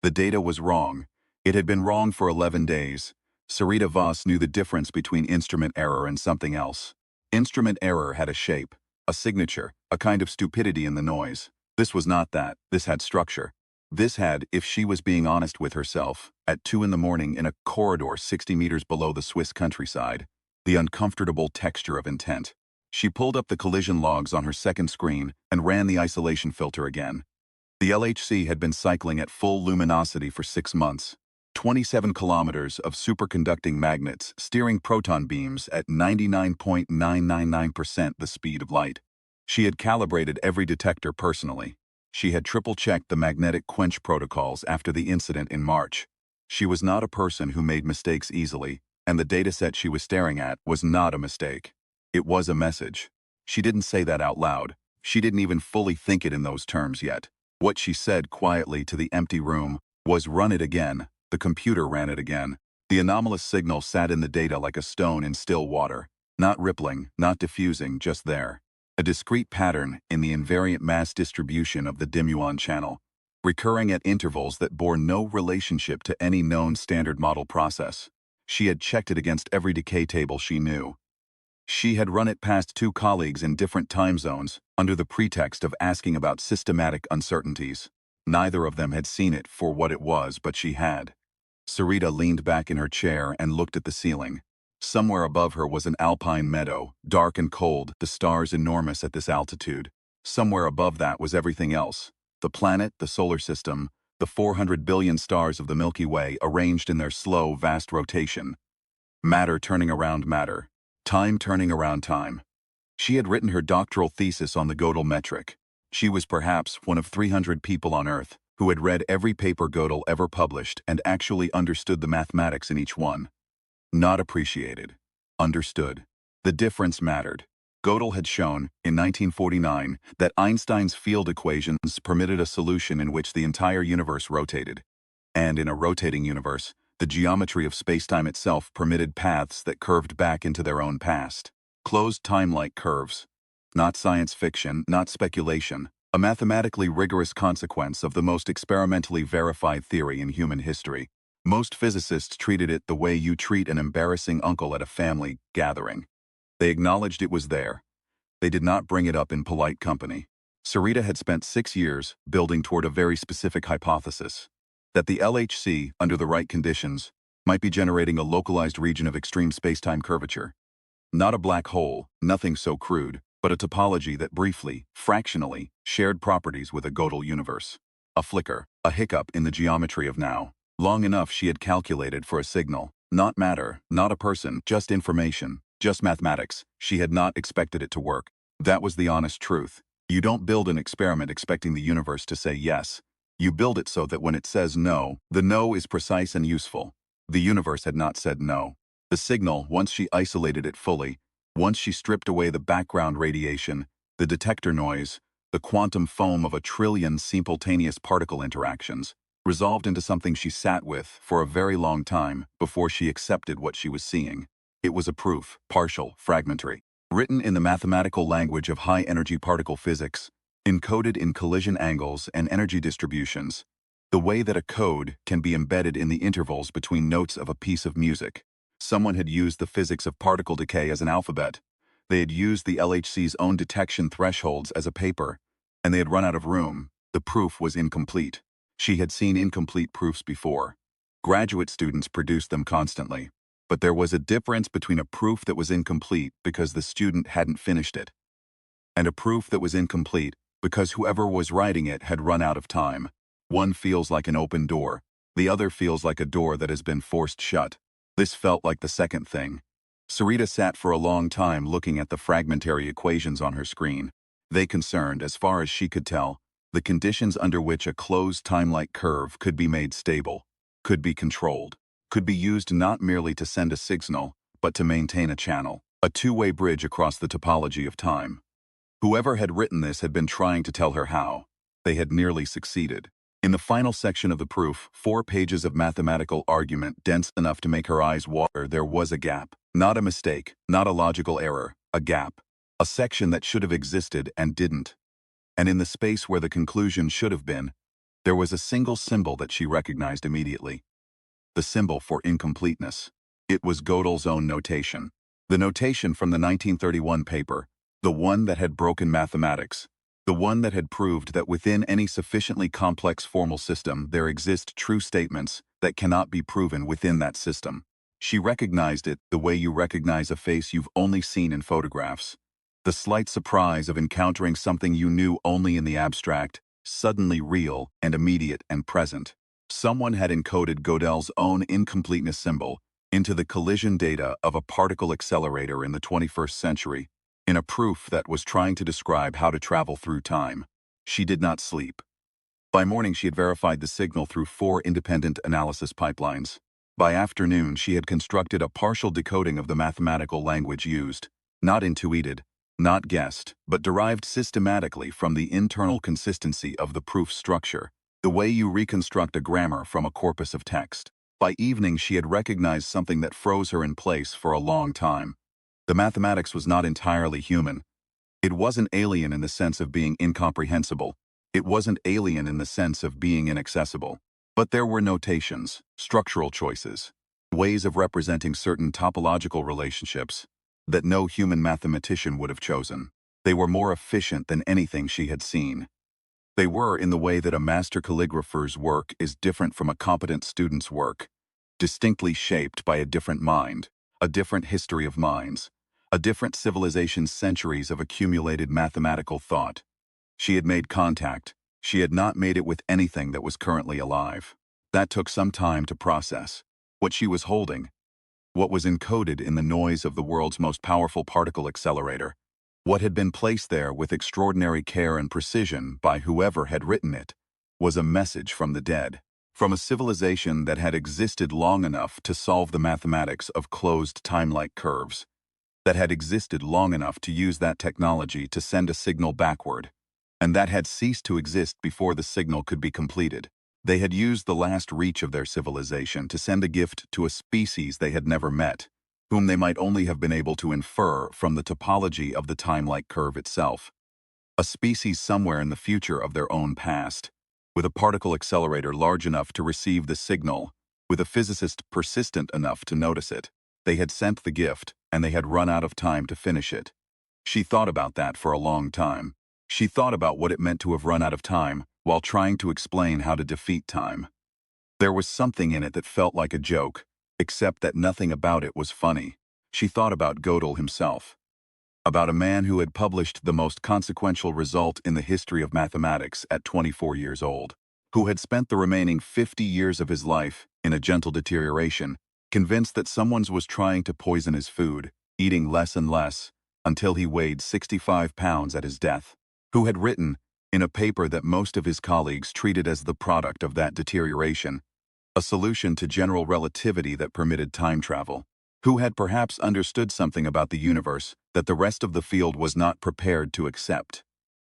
The data was wrong. It had been wrong for 11 days. Sarita Voss knew the difference between instrument error and something else. Instrument error had a shape, a signature, a kind of stupidity in the noise. This was not that. This had structure. This had, if she was being honest with herself, at 2 in the morning in a corridor 60 meters below the Swiss countryside, the uncomfortable texture of intent. She pulled up the collision logs on her second screen and ran the isolation filter again. The LHC had been cycling at full luminosity for 6 months. 27 kilometers of superconducting magnets steering proton beams at 99.999% the speed of light. She had calibrated every detector personally. She had triple-checked the magnetic quench protocols after the incident in March. She was not a person who made mistakes easily, and the dataset she was staring at was not a mistake. It was a message. She didn't say that out loud. She didn't even fully think it in those terms yet. What she said quietly to the empty room was, "Run it again." The computer ran it again. The anomalous signal sat in the data like a stone in still water. Not rippling, not diffusing, just there. A discrete pattern in the invariant mass distribution of the Didn't.Jhone channel, recurring at intervals that bore no relationship to any known standard model process. She had checked it against every decay table she knew. She had run it past 2 colleagues in different time zones under the pretext of asking about systematic uncertainties. Neither of them had seen it for what it was, but she had. Sarita leaned back in her chair and looked at the ceiling. Somewhere above her was an alpine meadow, dark and cold, the stars enormous at this altitude. Somewhere above that was everything else. The planet, the solar system, the 400 billion stars of the Milky Way arranged in their slow, vast rotation. Matter turning around matter. Time turning around time. She had written her doctoral thesis on the Gödel metric. She was perhaps one of 300 people on Earth who had read every paper Gödel ever published and actually understood the mathematics in each one. Not appreciated. Understood. The difference mattered. Gödel had shown, in 1949, that Einstein's field equations permitted a solution in which the entire universe rotated. And in a rotating universe, the geometry of spacetime itself permitted paths that curved back into their own past. Closed time-like curves. Not science fiction, not speculation. A mathematically rigorous consequence of the most experimentally verified theory in human history. Most physicists treated it the way you treat an embarrassing uncle at a family gathering. They acknowledged it was there. They did not bring it up in polite company. Sarita had spent 6 years building toward a very specific hypothesis. That the LHC, under the right conditions, might be generating a localized region of extreme spacetime curvature. Not a black hole, nothing so crude, but a topology that briefly, fractionally, shared properties with a Gödel universe. A flicker, a hiccup in the geometry of now. Long enough she had calculated for a signal. Not matter, not a person, just information, just mathematics. She had not expected it to work. That was the honest truth. You don't build an experiment expecting the universe to say yes. You build it so that when it says no, the no is precise and useful. The universe had not said no. The signal, once she isolated it fully, once she stripped away the background radiation, the detector noise, the quantum foam of a trillion simultaneous particle interactions, resolved into something she sat with for a very long time before she accepted what she was seeing. It was a proof, partial, fragmentary, written in the mathematical language of high-energy particle physics, encoded in collision angles and energy distributions, the way that a code can be embedded in the intervals between notes of a piece of music. Someone had used the physics of particle decay as an alphabet. They had used the LHC's own detection thresholds as a paper, and they had run out of room. The proof was incomplete. She had seen incomplete proofs before. Graduate students produced them constantly. But there was a difference between a proof that was incomplete because the student hadn't finished it, and a proof that was incomplete because whoever was writing it had run out of time. One feels like an open door. The other feels like a door that has been forced shut. This felt like the second thing. Sarita sat for a long time looking at the fragmentary equations on her screen. They concerned, as far as she could tell, the conditions under which a closed time-like curve could be made stable, could be controlled, could be used not merely to send a signal, but to maintain a channel, a two-way bridge across the topology of time. Whoever had written this had been trying to tell her how. They had nearly succeeded. In the final section of the proof, 4 pages of mathematical argument dense enough to make her eyes water, there was a gap. Not a mistake, not a logical error, a gap. A section that should have existed and didn't. And in the space where the conclusion should have been, There was a single symbol that she recognized immediately. The symbol for incompleteness. It was Gödel's own notation. The notation from the 1931 paper, the one that had broken mathematics, the one that had proved that within any sufficiently complex formal system there exist true statements that cannot be proven within that system. She recognized it the way you recognize a face you've only seen in photographs. The slight surprise of encountering something you knew only in the abstract, suddenly real and immediate and present. Someone had encoded Gödel's own incompleteness symbol into the collision data of a particle accelerator in the 21st century, in a proof that was trying to describe how to travel through time. She did not sleep. By morning, she had verified the signal through 4 independent analysis pipelines. By afternoon, she had constructed a partial decoding of the mathematical language used, not intuited, not guessed, but derived systematically from the internal consistency of the proof structure, the way you reconstruct a grammar from a corpus of text. By evening, she had recognized something that froze her in place for a long time. The mathematics was not entirely human. It wasn't alien in the sense of being incomprehensible. It wasn't alien in the sense of being inaccessible. But there were notations, structural choices, ways of representing certain topological relationships that no human mathematician would have chosen. They were more efficient than anything she had seen. They were in the way that a master calligrapher's work is different from a competent student's work, distinctly shaped by a different mind, a different history of minds, a different civilization's centuries of accumulated mathematical thought. She had made contact. She had not made it with anything that was currently alive. That took some time to process. What she was holding, what was encoded in the noise of the world's most powerful particle accelerator, what had been placed there with extraordinary care and precision by whoever had written it, was a message from the dead, from a civilization that had existed long enough to solve the mathematics of closed time-like curves, that had existed long enough to use that technology to send a signal backward, and that had ceased to exist before the signal could be completed. They had used the last reach of their civilization to send a gift to a species they had never met, whom they might only have been able to infer from the topology of the time-like curve itself. A species somewhere in the future of their own past, with a particle accelerator large enough to receive the signal, with a physicist persistent enough to notice it. They had sent the gift, and they had run out of time to finish it. She thought about that for a long time. She thought about what it meant to have run out of time while trying to explain how to defeat time. There was something in it that felt like a joke, except that nothing about it was funny. She thought about Gödel himself, about a man who had published the most consequential result in the history of mathematics at 24 years old, who had spent the remaining 50 years of his life in a gentle deterioration, convinced that someone was trying to poison his food, eating less and less, until he weighed 65 pounds at his death, who had written, in a paper that most of his colleagues treated as the product of that deterioration, a solution to general relativity that permitted time travel, who had perhaps understood something about the universe that the rest of the field was not prepared to accept.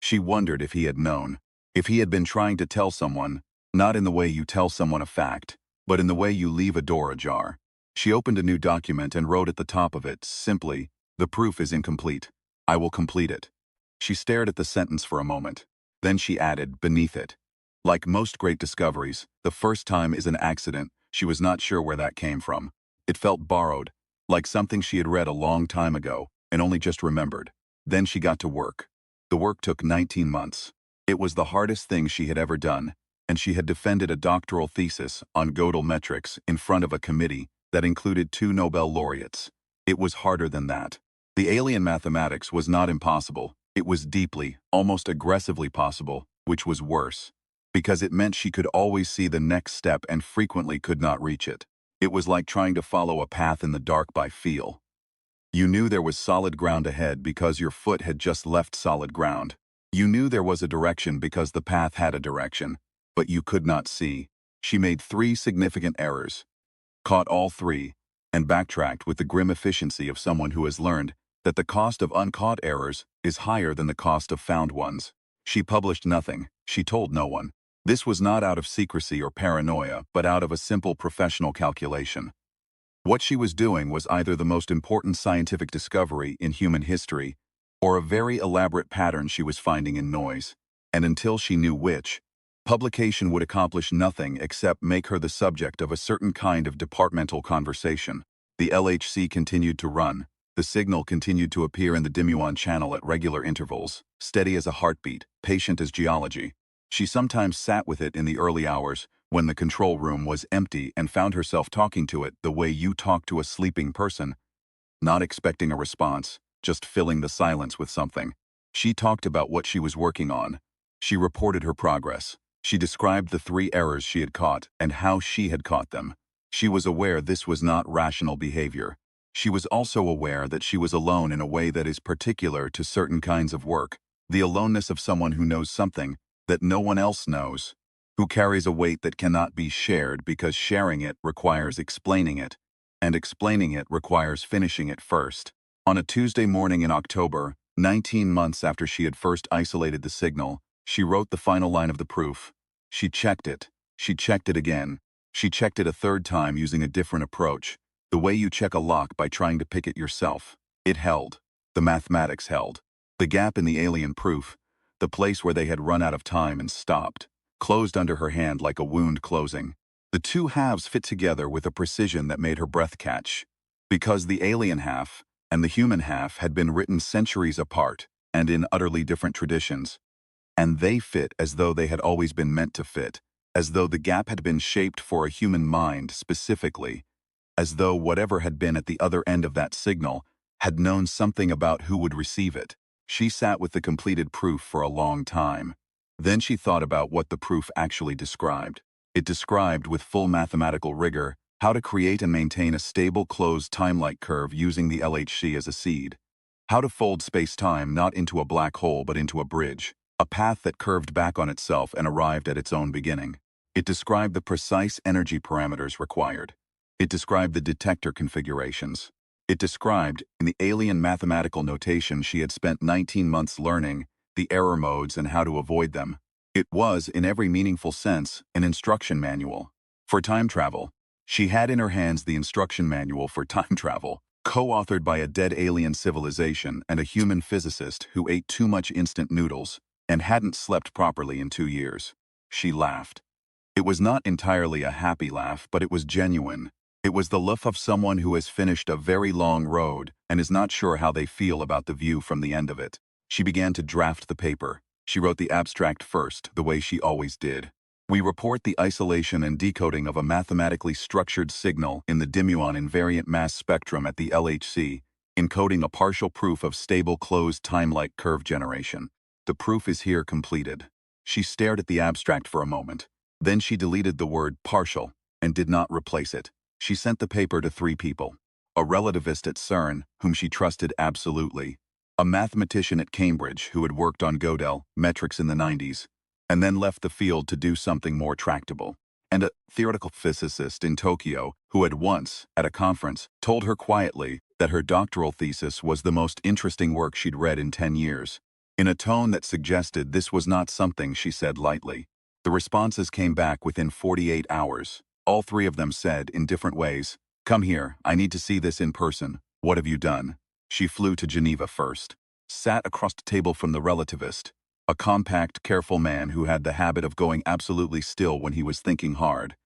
She wondered if he had known, if he had been trying to tell someone, not in the way you tell someone a fact, but in the way you leave a door ajar. She opened a new document and wrote at the top of it, simply, "The proof is incomplete. I will complete it." She stared at the sentence for a moment. Then she added, beneath it, "Like most great discoveries, the first time is an accident." She was not sure where that came from. It felt borrowed, like something she had read a long time ago and only just remembered. Then she got to work. The work took 19 months. It was the hardest thing she had ever done, and she had defended a doctoral thesis on Gödel metrics in front of a committee that included 2 Nobel laureates. It was harder than that. The alien mathematics was not impossible. It was deeply, almost aggressively possible, which was worse, because it meant she could always see the next step and frequently could not reach it. It was like trying to follow a path in the dark by feel. You knew there was solid ground ahead because your foot had just left solid ground. You knew there was a direction because the path had a direction, but you could not see. She made 3 significant errors, caught all 3, and backtracked with the grim efficiency of someone who has learned that the cost of uncaught errors is higher than the cost of found ones. She published nothing. She told no one. This was not out of secrecy or paranoia, but out of a simple professional calculation. What she was doing was either the most important scientific discovery in human history, or a very elaborate pattern she was finding in noise, and until she knew which, Publication would accomplish nothing except make her the subject of a certain kind of departmental conversation. The LHC continued to run. The signal continued to appear in the Didn't.Jhone channel at regular intervals, steady as a heartbeat, patient as geology. She sometimes sat with it in the early hours, when the control room was empty, and found herself talking to it the way you talk to a sleeping person, not expecting a response, just filling the silence with something. She talked about what she was working on. She reported her progress. She described the 3 errors she had caught and how she had caught them. She was aware this was not rational behavior. She was also aware that she was alone in a way that is particular to certain kinds of work, the aloneness of someone who knows something that no one else knows, who carries a weight that cannot be shared because sharing it requires explaining it, and explaining it requires finishing it first. On a Tuesday morning in October, 19 months after she had first isolated the signal, she wrote the final line of the proof. She checked it. She checked it again. She checked it a 3rd time using a different approach, the way you check a lock by trying to pick it yourself. It held. The mathematics held. The gap in the alien proof, the place where they had run out of time and stopped, closed under her hand like a wound closing. The 2 halves fit together with a precision that made her breath catch. Because the alien half and the human half had been written centuries apart and in utterly different traditions, and they fit as though they had always been meant to fit, as though the gap had been shaped for a human mind specifically, as though whatever had been at the other end of that signal had known something about who would receive it. She sat with the completed proof for a long time. Then she thought about what the proof actually described. It described with full mathematical rigor how to create and maintain a stable closed time-like curve using the LHC as a seed. How to fold space-time not into a black hole but into a bridge, a path that curved back on itself and arrived at its own beginning. It described the precise energy parameters required. It described the detector configurations. It described, in the alien mathematical notation she had spent 19 months learning, the error modes and how to avoid them. It was, in every meaningful sense, an instruction manual. For time travel, she had in her hands the instruction manual for time travel, co-authored by a dead alien civilization and a human physicist who ate too much instant noodles and hadn't slept properly in 2 years. She laughed. It was not entirely a happy laugh, but it was genuine. It was the laugh of someone who has finished a very long road and is not sure how they feel about the view from the end of it. She began to draft the paper. She wrote the abstract first, the way she always did. We report the isolation and decoding of a mathematically structured signal in the Didn't.Jhone invariant mass spectrum at the LHC, encoding a partial proof of stable closed time-like curve generation. The proof is here completed. She stared at the abstract for a moment. Then she deleted the word partial and did not replace it. She sent the paper to 3 people. A relativist at CERN, whom she trusted absolutely. A mathematician at Cambridge who had worked on Gödel metrics in the 90s, and then left the field to do something more tractable. And a theoretical physicist in Tokyo who had once, at a conference, told her quietly that her doctoral thesis was the most interesting work she'd read in 10 years. In a tone that suggested this was not something she said lightly. The responses came back within 48 hours. All 3 of them said, in different ways, "Come here, I need to see this in person. What have you done?" She flew to Geneva first. Sat across the table from the relativist, a compact, careful man who had the habit of going absolutely still when he was thinking hard,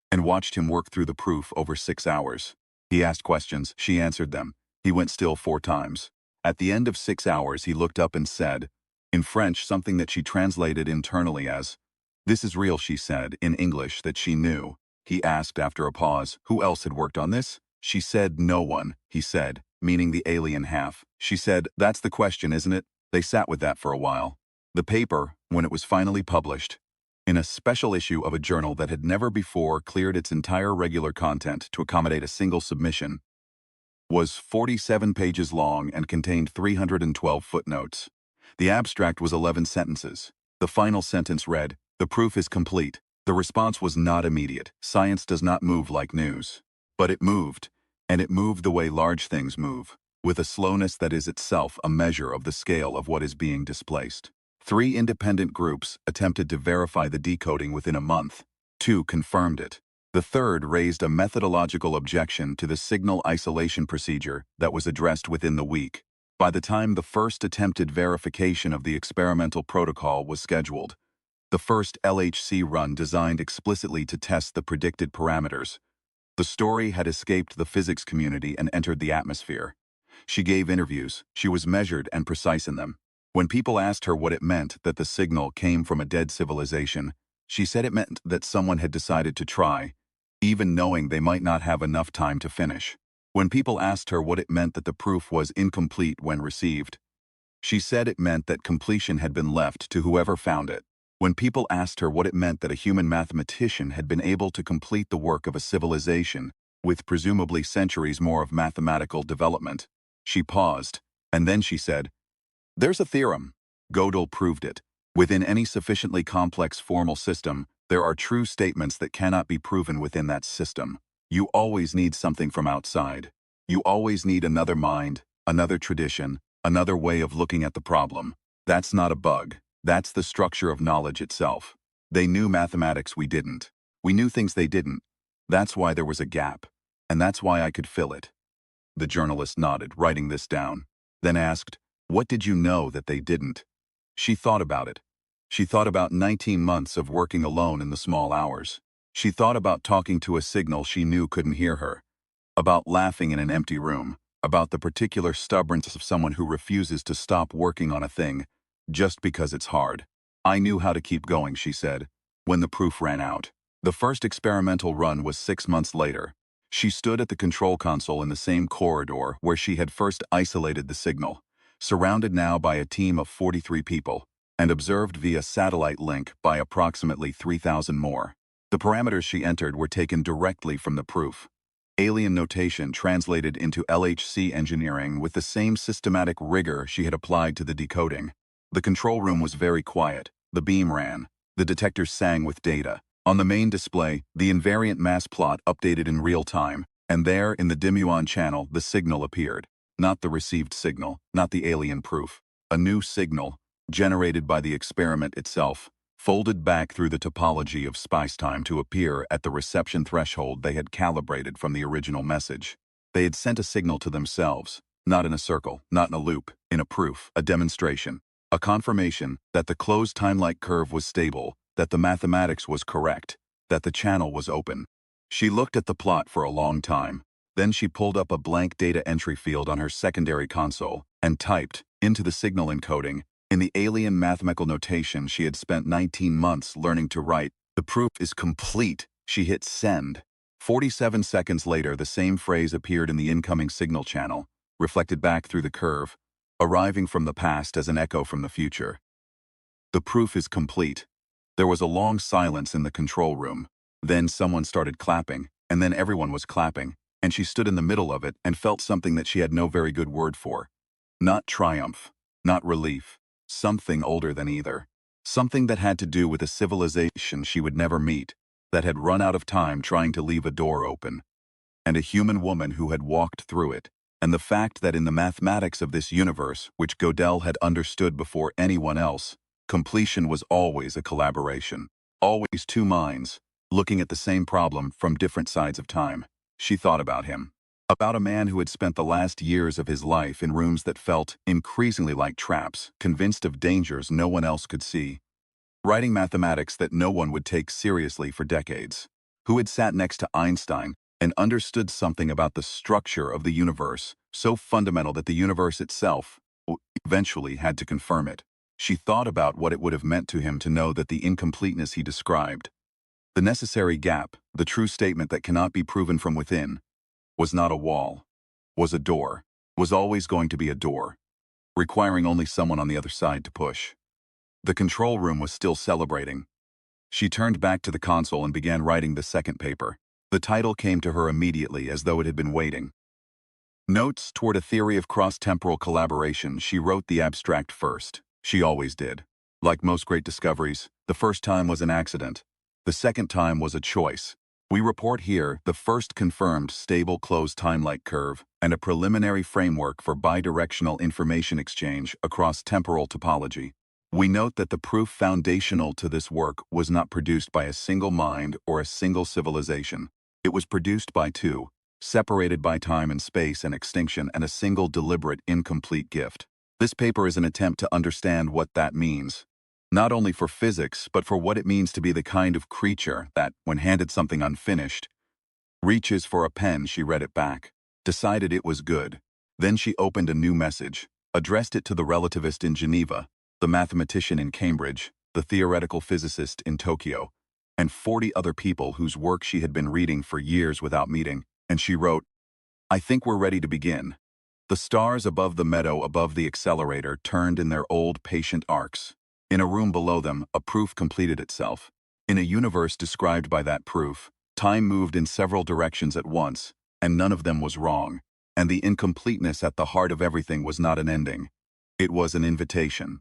and watched him work through the proof over 6 hours. He asked questions, she answered them. He went still 4 times. At the end of 6 hours, he looked up and said, in French, something that she translated internally as, "This is real," she said, in English that she knew. He asked after a pause, who else had worked on this? She said, "No one," he said, meaning the alien half. She said, "That's the question, isn't it?" They sat with that for a while. The paper, when it was finally published, in a special issue of a journal that had never before cleared its entire regular content to accommodate a single submission, was 47 pages long and contained 312 footnotes. The abstract was 11 sentences. The final sentence read, "The proof is complete." The response was not immediate. Science does not move like news. But it moved, and it moved the way large things move, with a slowness that is itself a measure of the scale of what is being displaced. 3 independent groups attempted to verify the decoding within a month. 2 confirmed it. The 3rd raised a methodological objection to the signal isolation procedure that was addressed within the week. By the time the first attempted verification of the experimental protocol was scheduled, the first LHC run designed explicitly to test the predicted parameters. The story had escaped the physics community and entered the atmosphere. She gave interviews. She was measured and precise in them. When people asked her what it meant that the signal came from a dead civilization, she said it meant that someone had decided to try, even knowing they might not have enough time to finish. When people asked her what it meant that the proof was incomplete when received, she said it meant that completion had been left to whoever found it. When people asked her what it meant that a human mathematician had been able to complete the work of a civilization, with presumably centuries more of mathematical development, she paused, and then she said, "There's a theorem. Gödel proved it. Within any sufficiently complex formal system, there are true statements that cannot be proven within that system. You always need something from outside. You always need another mind, another tradition, another way of looking at the problem. That's not a bug. That's the structure of knowledge itself. They knew mathematics, we didn't. We knew things they didn't. That's why there was a gap. And that's why I could fill it." The journalist nodded, writing this down, then asked, "What did you know that they didn't?" She thought about it. She thought about 19 months of working alone in the small hours. She thought about talking to a signal she knew couldn't hear her, about laughing in an empty room, about the particular stubbornness of someone who refuses to stop working on a thing just because it's hard. "I knew how to keep going," she said, when the proof ran out. The first experimental run was 6 months later. She stood at the control console in the same corridor where she had first isolated the signal, surrounded now by a team of 43 people, and observed via satellite link by approximately 3,000 more. The parameters she entered were taken directly from the proof. Alien notation translated into LHC engineering with the same systematic rigor she had applied to the decoding. The control room was very quiet. The beam ran. The detectors sang with data. On the main display, the invariant mass plot updated in real time, and there, in the Didn't.Jhone channel, the signal appeared. Not the received signal, not the alien proof. A new signal, generated by the experiment itself, folded back through the topology of spacetime to appear at the reception threshold they had calibrated from the original message. They had sent a signal to themselves, not in a circle, not in a loop, in a proof, a demonstration, a confirmation that the closed time-like curve was stable, that the mathematics was correct, that the channel was open. She looked at the plot for a long time. Then she pulled up a blank data entry field on her secondary console and typed, into the signal encoding, in the alien mathematical notation she had spent 19 months learning to write, "The proof is complete." She hit send. 47 seconds later, the same phrase appeared in the incoming signal channel, reflected back through the curve, arriving from the past as an echo from the future. "The proof is complete." There was a long silence in the control room. Then someone started clapping, and then everyone was clapping, and she stood in the middle of it and felt something that she had no very good word for. Not triumph, not relief, something older than either. Something that had to do with a civilization she would never meet, that had run out of time trying to leave a door open. And a human woman who had walked through it, and the fact that in the mathematics of this universe, which Gödel had understood before anyone else, completion was always a collaboration. Always two minds, looking at the same problem from different sides of time. She thought about him. About a man who had spent the last years of his life in rooms that felt increasingly like traps, convinced of dangers no one else could see. Writing mathematics that no one would take seriously for decades. Who had sat next to Einstein and understood something about the structure of the universe, so fundamental that the universe itself eventually had to confirm it. She thought about what it would have meant to him to know that the incompleteness he described, the necessary gap, the true statement that cannot be proven from within, was not a wall, was a door, was always going to be a door, requiring only someone on the other side to push. The control room was still celebrating. She turned back to the console and began writing the second paper. The title came to her immediately, as though it had been waiting. Notes toward a theory of cross-temporal collaboration. She wrote the abstract first. She always did. Like most great discoveries, the first time was an accident. The second time was a choice. We report here the first confirmed stable closed time-like curve and a preliminary framework for bidirectional information exchange across temporal topology. We note that the proof foundational to this work was not produced by a single mind or a single civilization. It was produced by two, separated by time and space and extinction, and a single deliberate incomplete gift. This paper is an attempt to understand what that means. Not only for physics, but for what it means to be the kind of creature that, when handed something unfinished, reaches for a pen. She read it back, decided it was good. Then she opened a new message, addressed it to the relativist in Geneva, the mathematician in Cambridge, the theoretical physicist in Tokyo, and 40 other people whose work she had been reading for years without meeting. And she wrote, "I think we're ready to begin." The stars above the meadow above the accelerator turned in their old patient arcs. In a room below them, a proof completed itself. In a universe described by that proof, time moved in several directions at once, and none of them was wrong. And the incompleteness at the heart of everything was not an ending. It was an invitation.